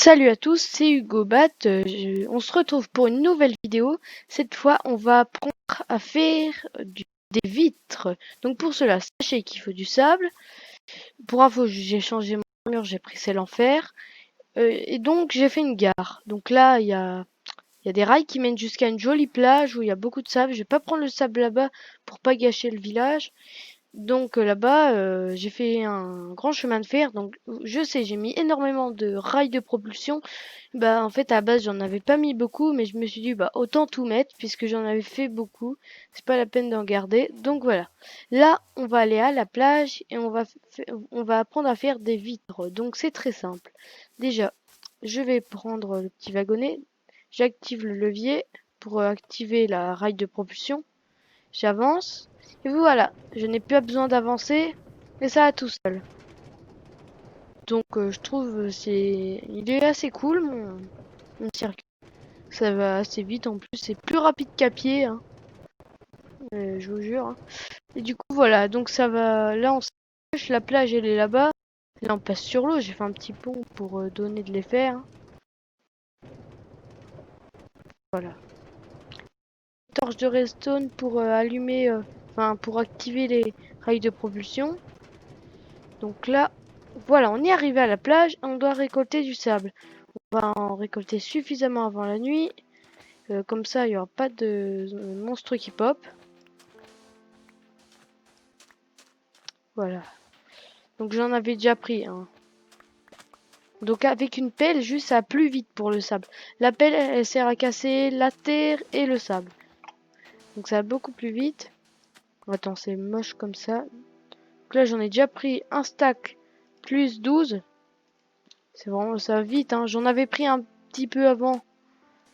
Salut à tous, c'est Hugo on se retrouve pour une nouvelle vidéo. Cette fois, on va apprendre à faire des vitres. Donc pour cela, sachez qu'il faut du sable. Pour info, j'ai changé mon mur, j'ai pris celle en fer. Et donc j'ai fait une gare. Donc là, il y a des rails qui mènent jusqu'à une jolie plage où il y a beaucoup de sable. Je vais pas prendre le sable là-bas pour pas gâcher le village. Donc là-bas, j'ai fait un grand chemin de fer. Donc je sais, j'ai mis énormément de rails de propulsion. Bah en fait à la base j'en avais pas mis beaucoup, mais je me suis dit bah autant tout mettre puisque j'en avais fait beaucoup. C'est pas la peine d'en garder. Donc voilà. Là on va aller à la plage et on va apprendre à faire des vitres. Donc c'est très simple. Déjà, je vais prendre le petit wagonnet. J'active le levier pour activer la rail de propulsion. J'avance. Et voilà, je n'ai plus besoin d'avancer, et ça va tout seul. Donc je trouve il est assez cool mon circuit. Ça va assez vite en plus, c'est plus rapide qu'à pied, hein. Je vous jure, hein. Et du coup voilà, donc ça va. Là on s'approche, la plage elle est là-bas. Là on passe sur l'eau, j'ai fait un petit pont pour donner de l'effet, hein. Voilà. Torche de redstone pour allumer, enfin pour activer les rails de propulsion. Donc là, voilà, on est arrivé à la plage et on doit récolter du sable. On va en récolter suffisamment avant la nuit. Comme ça, il n'y aura pas de monstres qui pop. Voilà. Donc j'en avais déjà pris, hein. Donc avec une pelle, juste ça va plus vite pour le sable. La pelle, elle sert à casser la terre et le sable. Donc ça va beaucoup plus vite. Attends, c'est moche comme ça. Donc là, j'en ai déjà pris un stack plus 12. C'est vraiment, ça va vite, hein. J'en avais pris un petit peu avant.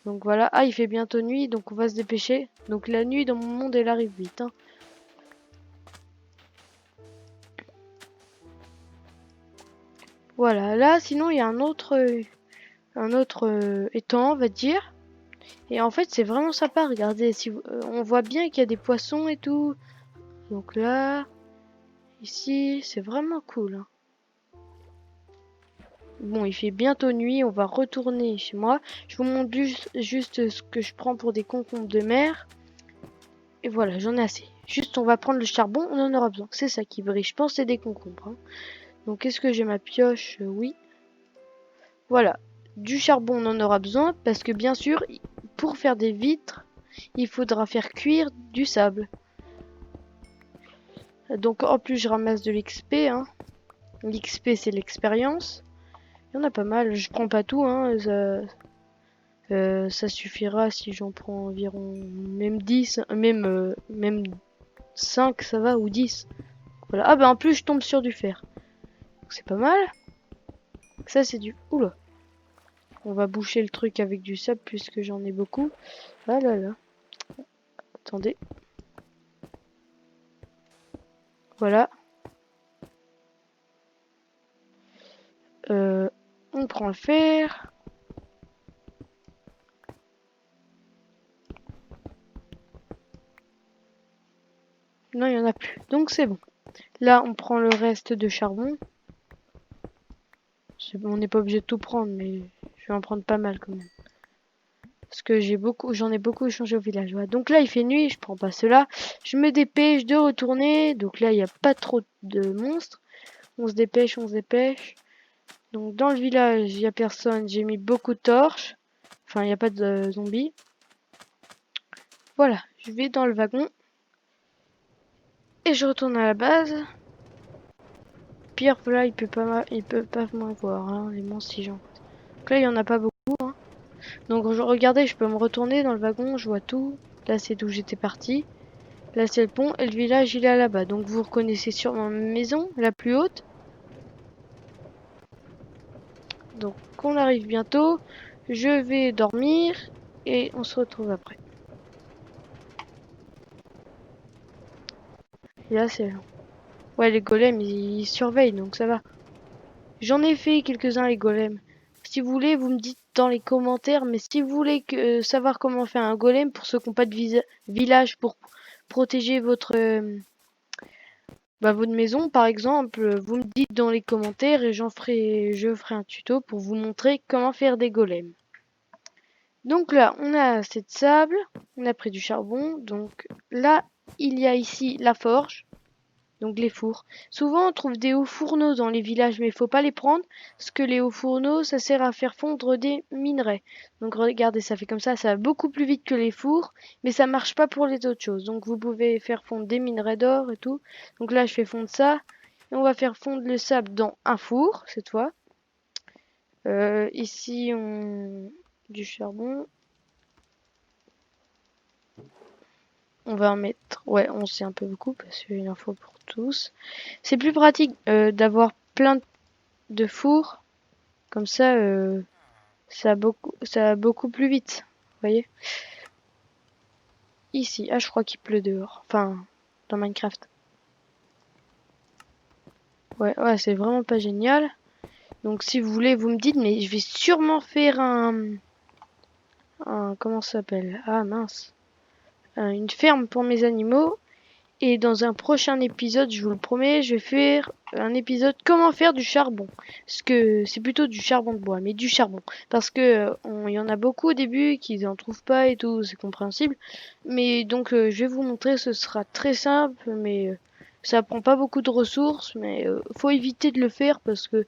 Donc voilà. Ah, il fait bientôt nuit, donc on va se dépêcher. Donc la nuit dans mon monde, elle arrive vite, hein. Voilà. Là, sinon, il y a un autre étang, on va dire. Et en fait, c'est vraiment sympa. Regardez, si on voit bien qu'il y a des poissons et tout. Donc là, ici, c'est vraiment cool, hein. Bon, il fait bientôt nuit. On va retourner chez moi. Je vous montre juste ce que je prends pour des concombres de mer. Et voilà, j'en ai assez. Juste, on va prendre le charbon. On en aura besoin. C'est ça qui brille. Je pense que c'est des concombres, hein. Donc, est-ce que j'ai ma pioche? Oui. Voilà. Du charbon, on en aura besoin. Parce que bien sûr, pour faire des vitres, il faudra faire cuire du sable. Donc en plus je ramasse de l'XP, hein. L'XP c'est l'expérience. Il y en a pas mal, je prends pas tout, hein. Ça suffira si j'en prends environ même 10, même 5 ça va, ou 10. Voilà. Ah bah en plus je tombe sur du fer. C'est pas mal. Ça c'est du... Oula. On va boucher le truc avec du sable puisque j'en ai beaucoup. Ah là là. Attendez. Voilà. On prend le fer. Non, il y en a plus. Donc c'est bon. Là, on prend le reste de charbon. On n'est pas obligé de tout prendre, mais je vais en prendre pas mal quand même. Parce que j'en ai beaucoup échangé au village. Voilà. Donc là, il fait nuit, je prends pas cela. Je me dépêche de retourner. Donc là, il n'y a pas trop de monstres. On se dépêche, on se dépêche. Donc dans le village, il n'y a personne. J'ai mis beaucoup de torches. Enfin, il n'y a pas de zombies. Voilà, je vais dans le wagon. Et je retourne à la base. Pire, voilà, il peut pas m'avoir, hein, les monstres si j'en. Donc là, il y en a pas beaucoup, hein. Donc regardez, je peux me retourner dans le wagon, je vois tout. Là, c'est d'où j'étais parti. Là, c'est le pont et le village, il est là-bas. Donc vous reconnaissez sûrement ma maison, la plus haute. Donc on arrive bientôt. Je vais dormir et on se retrouve après. Et là, c'est... Ouais, les golems, ils surveillent, donc ça va. J'en ai fait quelques-uns, les golems. Si vous voulez, vous me dites dans les commentaires. Mais si vous voulez savoir comment faire un golem, pour ceux qui n'ont pas de village, pour protéger votre maison, par exemple, vous me dites dans les commentaires et je ferai un tuto pour vous montrer comment faire des golems. Donc là, on a assez de sable, on a pris du charbon, donc là, il y a ici la forge. Donc les fours. Souvent on trouve des hauts fourneaux dans les villages, mais il faut pas les prendre, parce que les hauts fourneaux, ça sert à faire fondre des minerais. Donc regardez, ça fait comme ça va beaucoup plus vite que les fours, mais ça marche pas pour les autres choses. Donc vous pouvez faire fondre des minerais d'or et tout. Donc là je fais fondre ça, et on va faire fondre le sable dans un four, cette fois. Ici on... du charbon. On va en mettre... Ouais, 11 c'est un peu beaucoup, parce qu'il en faut pour tous. C'est plus pratique d'avoir plein de fours. Comme ça, ça va beaucoup plus vite. Vous voyez? Ici. Ah, je crois qu'il pleut dehors. Enfin, dans Minecraft. Ouais, c'est vraiment pas génial. Donc, si vous voulez, vous me dites, mais je vais sûrement faire comment ça s'appelle? Ah, mince. Une ferme pour mes animaux. Et dans un prochain épisode, je vous le promets, je vais faire un épisode comment faire du charbon. Parce que c'est plutôt du charbon de bois, mais du charbon. Parce que il y en a beaucoup au début qui n'en trouvent pas et tout, c'est compréhensible. Mais donc je vais vous montrer, ce sera très simple, mais ça prend pas beaucoup de ressources, mais faut éviter de le faire parce que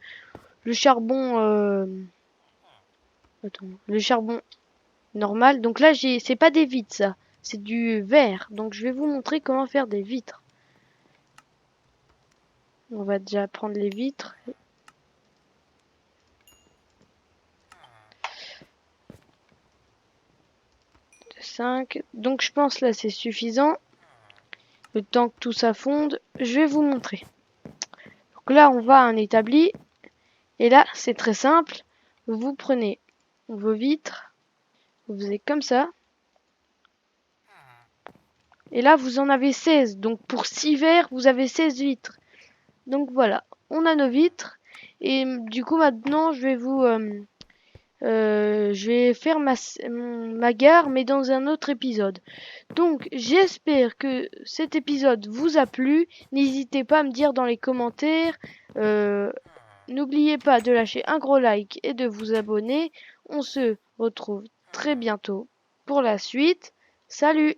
le charbon, attends, le charbon normal. Donc là, c'est pas des vitres ça, c'est du verre. Donc je vais vous montrer comment faire des vitres. On va déjà prendre les vitres. 5. Donc je pense là c'est suffisant. Le temps que tout ça fonde, je vais vous montrer. Donc là on va à un établi. Et là c'est très simple. Vous prenez vos vitres. Vous faisiez comme ça. Et là vous en avez 16. Donc pour 6 verres vous avez 16 vitres. Donc voilà. On a nos vitres. Et du coup maintenant je vais faire ma gare mais dans un autre épisode. Donc, j'espère que cet épisode vous a plu. N'hésitez pas à me dire dans les commentaires. Euh, N'oubliez pas de lâcher un gros like et de vous abonner. On se retrouve très bientôt pour la suite. Salut!